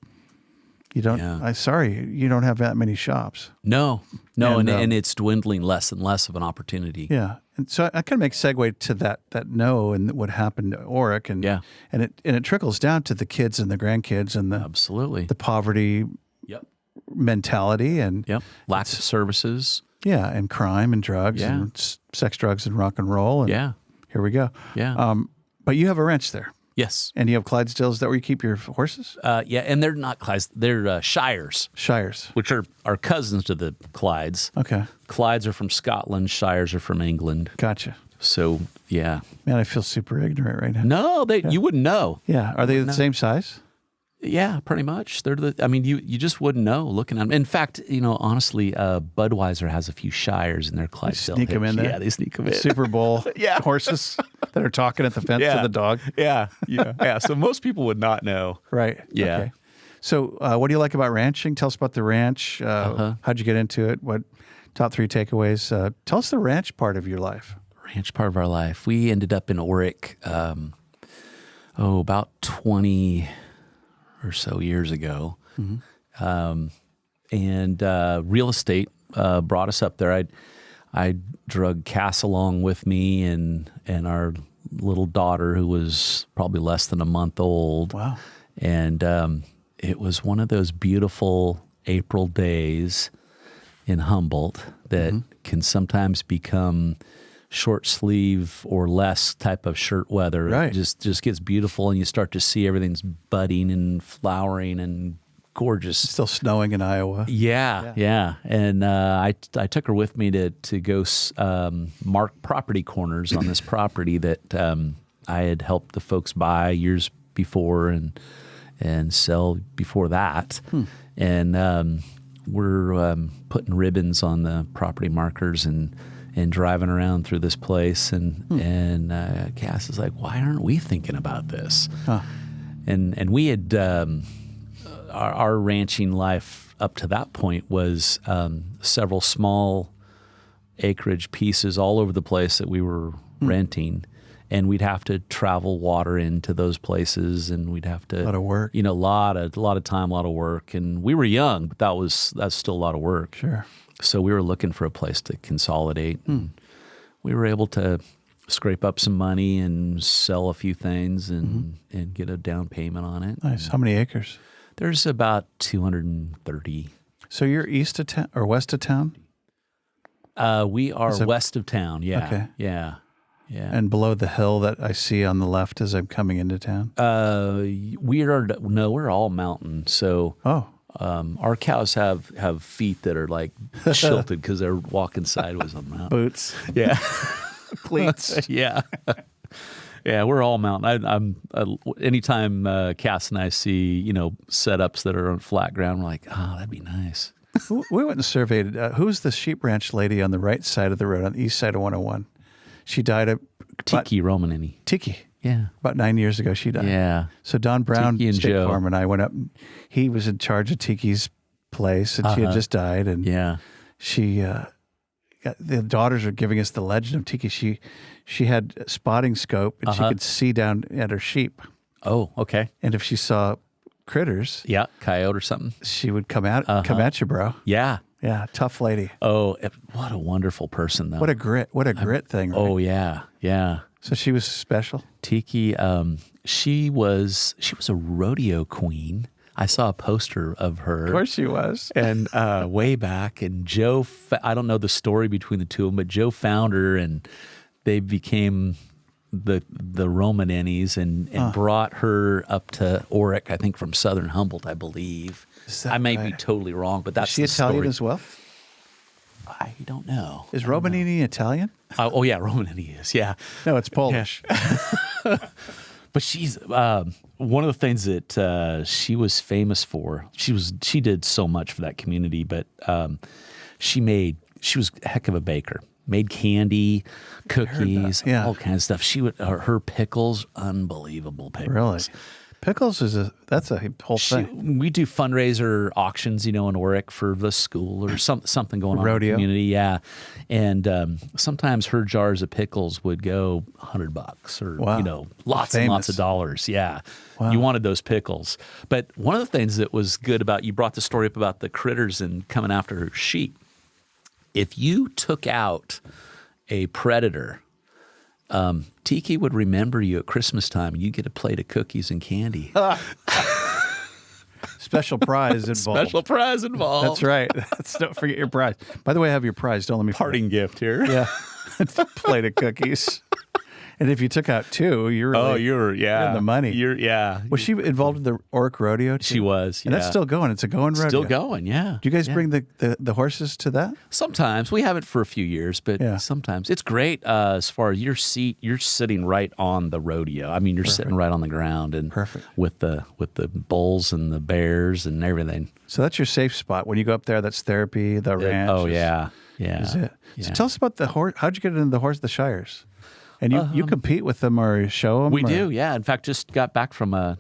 you don't have that many shops. No, and it's dwindling less and less of an opportunity. Yeah. And so I kind of make segue to that no and what happened to Orick and it trickles down to the kids and the grandkids and the poverty mentality and lack of services. Yeah, and crime and drugs and sex, drugs, and rock and roll. And here we go. Yeah. But you have a ranch there. Yes. And you have Clydesdales. Is that where you keep your horses? And they're not Clydes. They're Shires. Shires. Which are cousins to the Clydes. Okay. Clydes are from Scotland. Shires are from England. Gotcha. So, yeah. Man, I feel super ignorant right now. No, you wouldn't know. Yeah. Are they the same size? Yeah, pretty much. You just wouldn't know looking at them. In fact, honestly, Budweiser has a few Shires in their Clydesdale. Sneak them in there. Yeah, they sneak them in. Super Bowl horses that are talking at the fence to the dog. Yeah. So most people would not know. Right. Yeah. Okay. So what do you like about ranching? Tell us about the ranch. How'd you get into it? What top 3 takeaways? Tell us the ranch part of your life. Ranch part of our life. We ended up in Orick about 20 or so years ago. Mm-hmm. And real estate brought us up there. I drug Cass along with me and our little daughter who was probably less than a month old. Wow. And it was one of those beautiful April days in Humboldt that can sometimes become short sleeve or less type of shirt weather. Right. It just gets beautiful and you start to see everything's budding and flowering and gorgeous. It's still snowing in Iowa. Yeah. And I took her with me to go mark property corners on this property that I had helped the folks buy years before and sell before that. And we're putting ribbons on the property markers and driving around through this place, and Cass is like, "Why aren't we thinking about this?" Huh. And we had our ranching life up to that point was several small acreage pieces all over the place that we were renting, and we'd have to travel water into those places, and we'd have to a lot of work, a lot of time, a lot of work, and we were young, but that's still a lot of work. Sure. So we were looking for a place to consolidate. And we were able to scrape up some money and sell a few things and get a down payment on it. Nice. How many acres? There's about 230. So you're east of town or west of town? We are west of town. Yeah. Okay. Yeah. And below the hill that I see on the left as I'm coming into town? We're all mountain. So our cows have feet that are like shilted because they're walking sideways on the mountain. Boots. Yeah. Cleats. Yeah. Yeah, we're all mountain. I'm anytime Cass and I see, setups that are on flat ground, we're like, oh, that'd be nice. We went and surveyed. Who's the sheep ranch lady on the right side of the road, on the east side of 101? She died at... Tiki Romanini. Tiki. Yeah. About 9 years ago, she died. Yeah. So Don Brown, Tiki and State Joe. Farm, and I went up. He was in charge of Tiki's place, and she had just died. And she the daughters are giving us the legend of Tiki. She had a spotting scope, and she could see down at her sheep. Oh, okay. And if she saw critters, Yeah, coyote or something. she would come at you, bro. Yeah. Yeah, tough lady. Oh, what a wonderful person, though. What a grit thing. Right? Oh, yeah, yeah. So she was special. Tiki, she was a rodeo queen. I saw a poster of her. Of course she was. And way back, and Joe, I don't know the story between the two of them, but Joe found her, and they became the Romanennies and brought her up to Orick, I think from southern Humboldt, I believe. I may be totally wrong, but that's Is she the Italian story. as well? I don't know. Is Romanini Italian? Oh, yeah, Romanini is, yeah. No, it's Polish. But she's one of the things that she was famous for. She did so much for that community, but she was a heck of a baker. Made candy, cookies, Yeah. all kinds of stuff. Her pickles, unbelievable pickles. Really? Pickles that's a whole thing. We do fundraiser auctions, in Orick for the school or something going on Rodeo. in the community. Yeah. And sometimes her jars of pickles would go $100 or, Wow. lots and lots of dollars. Yeah. Wow. You wanted those pickles. But one of the things that was good about, you brought the story up about the critters and coming after her sheep. If you took out a predator, Tiki would remember you at Christmas time, and you get a plate of cookies and candy. Special prize involved. Special prize involved. That's right. Don't forget your prize. By the way, I have your prize. Don't let me forget. Parting gift here. Yeah. It's a plate of cookies. And if you took out two, you're really, you're in the money. Yeah. Was she involved in the Orick Rodeo too? She was, And that's yeah. still going. It's a going rodeo. Still going, yeah. Do you guys Yeah. bring the horses to that? Sometimes. We haven't for a few years, but Yeah. sometimes. It's great as far as your seat. You're sitting right on the rodeo. I mean, you're sitting right on the ground and Perfect. with the bulls and the bears and everything. So that's your safe spot. When you go up there, that's therapy, the ranch. Oh, yeah. Yeah. Is it? Yeah. So tell us about the horse. How'd you get into the Shires? And you compete with them or show them? We do, yeah. In fact, just got back from a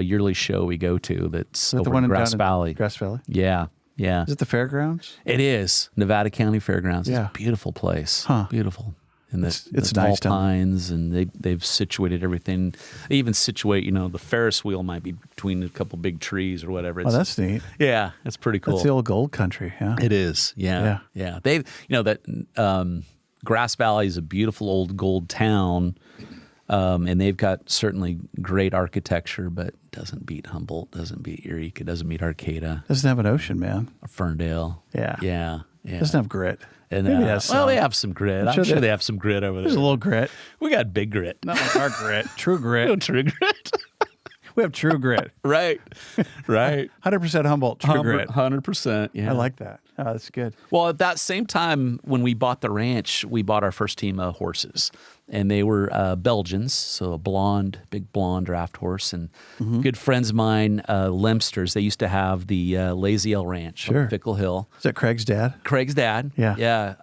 yearly show we go to that's Is that over the one in Grass down Valley. Grass Valley? Yeah, yeah. Is it the fairgrounds? It is. Nevada County Fairgrounds. Yeah. It's a beautiful place. Huh. Beautiful. And It's the tall nice down there. pines, and they've situated everything. They even situate, the Ferris wheel might be between a couple big trees or whatever. Oh, that's neat. yeah, it's pretty cool. That's the old gold country, yeah. It is. Yeah. Yeah. They, that Grass Valley is a beautiful old gold town. And they've got certainly great architecture, but doesn't beat Humboldt, doesn't beat Orick, it doesn't beat Arcata, Doesn't have an ocean, man. or Ferndale. Yeah. Yeah. Yeah. Doesn't have grit. And, Maybe it has well, some. they have some grit. I'm sure sure they- they have some grit over there. There's a little grit. We got big grit. Not like our grit. True grit. True grit. We have true grit. Right. Right. 100% Humboldt, true grit. 100%. Yeah. I like that. Oh, that's good. Well, at that same time, when we bought the ranch, we bought our first team of horses. And they were Belgians, so a big blonde draft horse. And good friends of mine, Lemsters, they used to have the Lazy L Ranch Sure. on Fickle Hill. Is that Craig's dad? Craig's dad. Yeah. Yeah.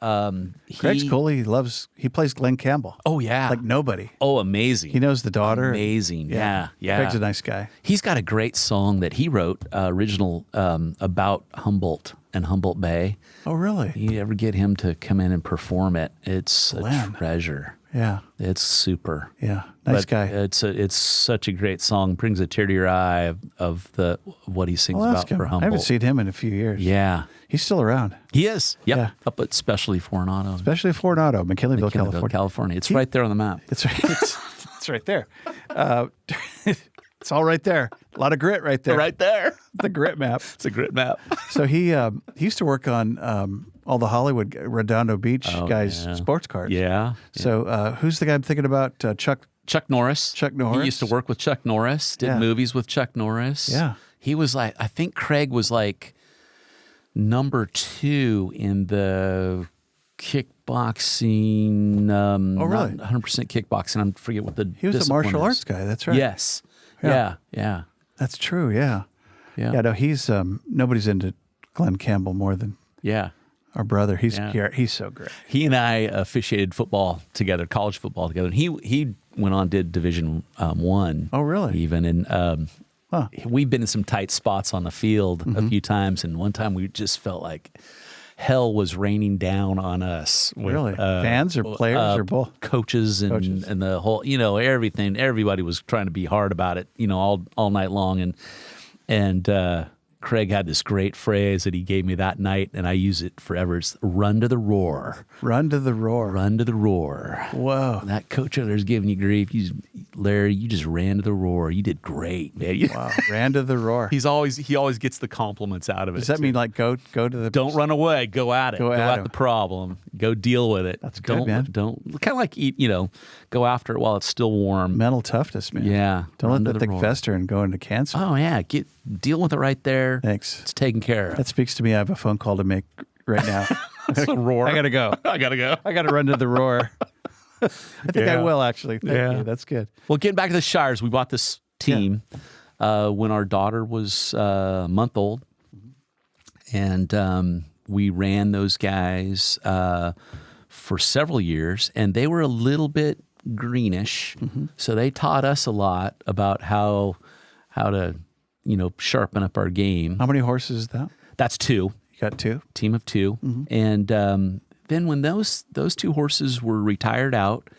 Craig's cool. He plays Glenn Campbell. Oh, yeah. Like nobody. Oh, amazing. He knows the daughter. Amazing. Yeah. Yeah. Craig's a nice guy. He's got a great song that he wrote, original, about Humboldt and Humboldt Bay. Oh, really? You ever get him to come in and perform it, it's Glenn. a treasure. Yeah. It's super. Yeah. Nice But guy. It's such a great song. Brings a tear to your eye of what he sings Well, that's about good. for I Humboldt. haven't seen him in a few years. Yeah, He's still around, he is. Yep. Yeah. Up at Specialty Foreign Auto, especially Fort Auto, McKinleyville, California. California. It's right there on the map. It's right. It's right there. It's all right there. A lot of grit right there. Right there. The grit map. It's a grit map. So he used to work on all the Hollywood Redondo Beach guys' yeah. sports cars. Yeah. So who's the guy I'm thinking about? Chuck. Chuck Norris. Chuck Norris. He used to work with Chuck Norris. Did Yeah. movies with Chuck Norris. Yeah. He was like, I think Craig was like number 2 in the kickboxing. Oh, really? Not 100% kickboxing. I forget what the He was a discipline martial is. arts guy. That's right. Yes. Yeah. Yeah. Yeah. That's true. Yeah. Yeah. Yeah. No, he's nobody's into Glenn Campbell more than Yeah. our brother. He's Yeah. he's so great. He and I officiated football together, college football together. And he went on, did Division 1. Oh, really? Even. And we've been in some tight spots on the field a few times. And one time we just felt like, hell was raining down on us. With, Really? Fans or players or both? Coaches and the whole, everything. Everybody was trying to be hard about it, all night long. And Craig had this great phrase that he gave me that night, and I use it forever. It's run to the roar. Run to the roar. Run to the roar. Whoa. That coach over there's giving you grief. Larry, you just ran to the roar. You did great, man. Wow. Ran to the roar. He always gets the compliments out of it. Does that mean like go to the... Don't run away. Go at it. Go at him. the problem. Go deal with it. That's good, man. Don't kind of like go after it while it's still warm. Mental toughness, man. Yeah. Don't let the thing fester and go into cancer. Oh yeah. Deal with it right there. Thanks. It's taken care of. That speaks to me. I have a phone call to make right now. It's a roar. I gotta go. I gotta run to the roar. I think I will actually. Thank you. That's good. Well, getting back to the Shires, we bought this team when our daughter was a month old, and we ran those guys for several years, and they were a little bit greenish, so they taught us a lot about how to sharpen up our game. How many horses is that? That's 2. You got 2? Team of 2. And then when those 2 horses were retired out,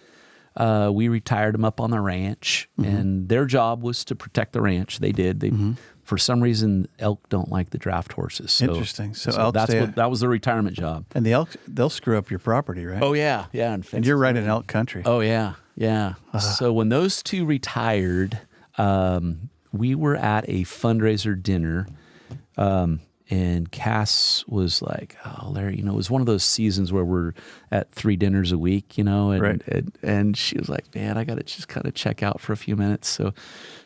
we retired them up on the ranch, and their job was to protect the ranch. They did. For some reason, elk don't like the draft horses. So, interesting. So elk that was their retirement job. And the elk, they'll screw up your property, right? Oh yeah. And you're right in elk country. Oh yeah. So when those 2 retired, we were at a fundraiser dinner, and Cass was like, "Oh, Larry, it was one of those seasons where we're at 3 dinners a week, and she was like, man, I got to just kind of check out for a few minutes." So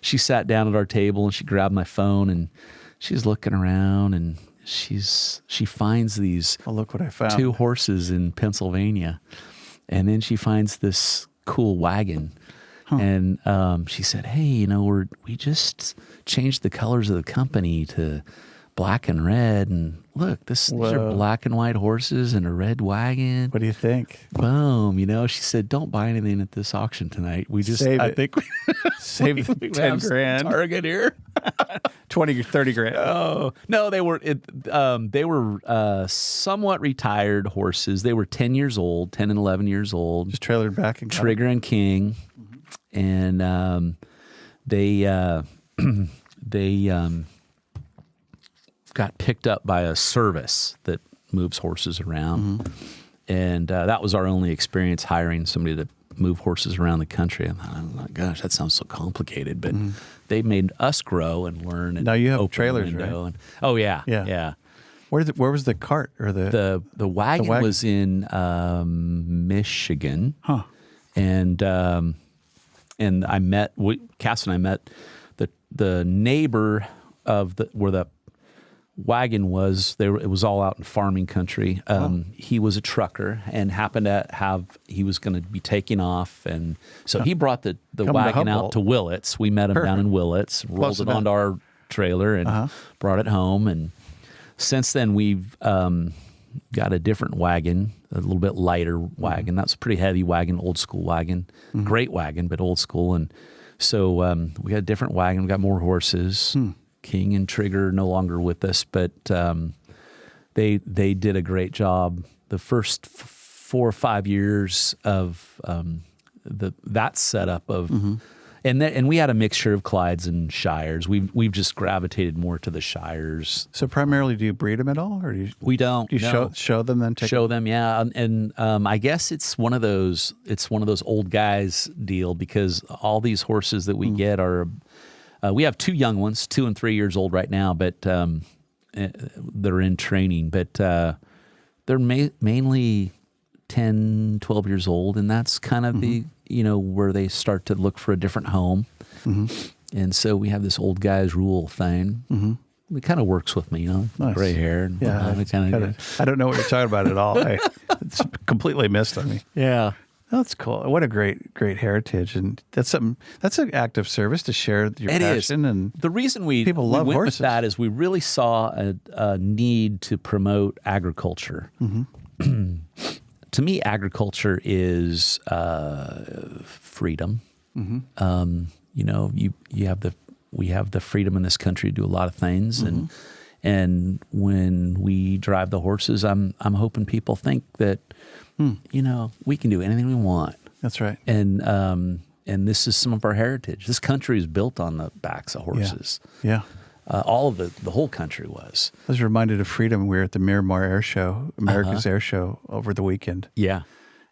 she sat down at our table and she grabbed my phone and she's looking around and she finds these look what I found. 2 horses in Pennsylvania, and then she finds this cool wagon. And she said, "Hey, we just changed the colors of the company to black and red, and look, these are black and white horses and a red wagon. What do you think?" Boom! She said, "Don't buy anything at this auction tonight. We just, Save I it. think we Save the we 10 have some grand. target here." 20 or 30 grand. Oh no, they were somewhat retired horses. They were 10 and 11 years old. Just trailered back and Trigger and King. And they got picked up by a service that moves horses around, and that was our only experience hiring somebody to move horses around the country. And I was like, gosh, that sounds so complicated, but they made us grow and learn. And now you have open trailers, the window. right? And, yeah. Where was the cart or the wagon was in Michigan, and I met Cass and I met the neighbor of where the wagon was. It was all out in farming country. He was a trucker and happened to he was going to be taking off, and so he brought the wagon out to Willits. We met him down in Willits, rolled it onto our trailer, and brought it home. And since then, we've got a different wagon, a little bit lighter wagon. That's a pretty heavy wagon, old school wagon. Great wagon, but old school. And so we got a different wagon. We got more horses. King and Trigger no longer with us, but they did a great job. The first 4 or 5 years of that setup of, and we had a mixture of Clydes and Shires. We've just gravitated more to the Shires. So primarily, do you breed them at all, or do you? We don't. Do you show them then? Show them, yeah. And I guess it's one of those old guys deal, because all these horses that we get are. We have 2 young ones, 2 and 3 years old right now, but they're in training. But they're mainly 10, 12 years old, and that's kind of the where they start to look for a different home. And so we have this old guys rule thing. It kind of works with me, Nice. Gray hair. And I don't know what you're talking about at all. It's completely missed on me. Yeah. That's cool. What a great heritage, and that's an act of service to share your passion. And the reason we people love went horses. with that is we really saw a need to promote agriculture. To me, agriculture is freedom. We have the freedom in this country to do a lot of things, And when we drive the horses, I'm hoping people think that, we can do anything we want. That's right. And this is some of our heritage. This country is built on the backs of horses. Yeah. All of the whole country was. I was reminded of freedom. We were at the Miramar Air Show, America's Air Show, over the weekend. Yeah.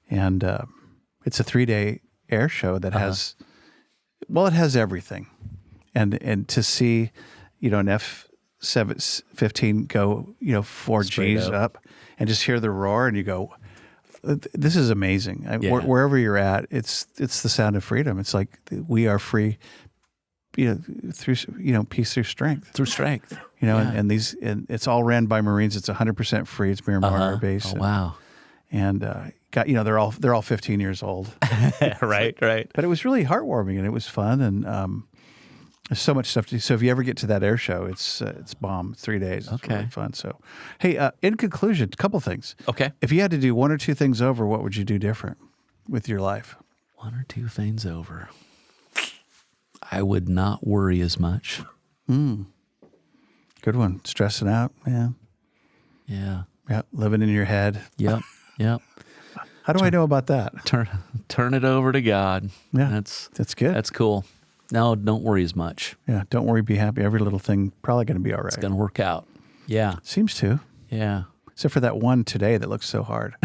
And it's a 3-day air show that has, it has everything. And to see, an F-15 go, 4 Straight Gs up and just hear the roar and you go, this is amazing. Wherever you're at, it's the sound of freedom. It's like we are free, through, peace through strength. Through strength. And it's all ran by Marines. It's 100% free. It's Miramar Air Base. Oh, wow. And they're all 15 years old. Right. But it was really heartwarming and it was fun and there's so much stuff to do. So if you ever get to that air show, it's bomb. 3 days. It's really fun. So, hey, in conclusion, a couple things. Okay. If you had to do 1 or 2 things over, what would you do different with your life? 1 or 2 things over. I would not worry as much. Good one. Stressing out, man. Yeah. Yeah. Living in your head. Yep. How do I know about that? Turn it over to God. Yeah. That's good. That's cool. No, don't worry as much. Yeah. Don't worry. Be happy. Every little thing probably going to be all right. It's going to work out. Yeah. Seems to. Yeah. Except for that one today that looks so hard.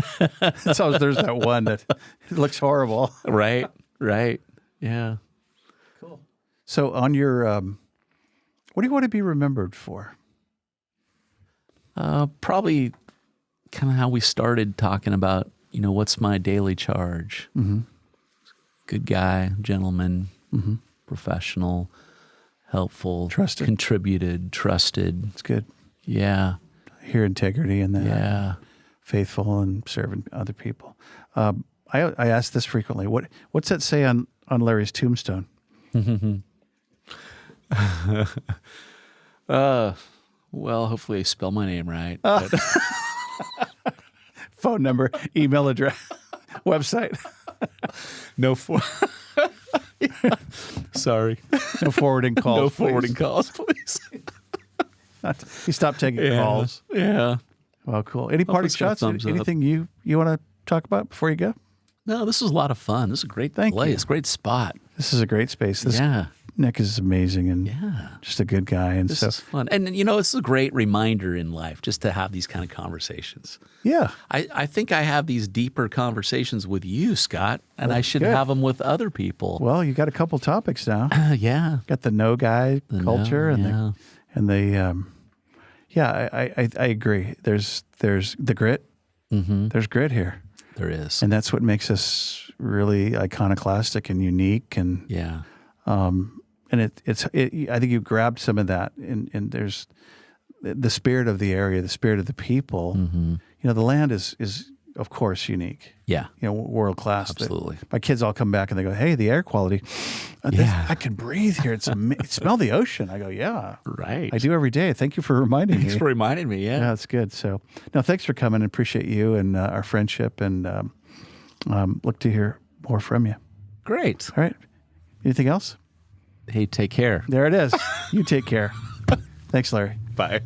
It's always, there's that one that looks horrible. Right. Yeah. Cool. So on your, what do you want to be remembered for? Probably kind of how we started talking about, what's my daily charge? Mm-hmm. Good guy, gentleman, professional, helpful, trusted, contributed, trusted. It's good. Yeah. Hear integrity in that. Yeah. Faithful and serving other people. I ask this frequently. What's that say on Larry's tombstone? Well, hopefully I spell my name right. Phone number, email address, website. Sorry. No forwarding calls. No forwarding calls, please. You stopped taking calls. Yeah. Well, cool. Any party shots? Anything you want to talk about before you go? No, this was a lot of fun. This is a great place. Great spot. This is a great space. Nick is amazing and just a good guy. And this is fun. And, it's a great reminder in life just to have these kind of conversations. Yeah. I think I have these deeper conversations with you, Scott, and I should have them with other people. Well, you got a couple topics now. Yeah. Got the no guy culture I agree. There's the grit. Mm-hmm. There's grit here. There is. And that's what makes us really iconoclastic and unique. And and I think you grabbed some of that, and there's the spirit of the area, the spirit of the people. Mm-hmm. The land is of course unique. Yeah, world class. Absolutely. My kids all come back and they go, "Hey, the air quality. I can breathe here. Smell the ocean." I go, "Yeah, right. I do every day. Thank you for reminding me." Thanks for reminding me. Yeah, that's good. So, no, thanks for coming. Appreciate you and our friendship, and look to hear more from you. Great. All right. Anything else? Hey, take care. There it is. You take care. Thanks, Larry. Bye.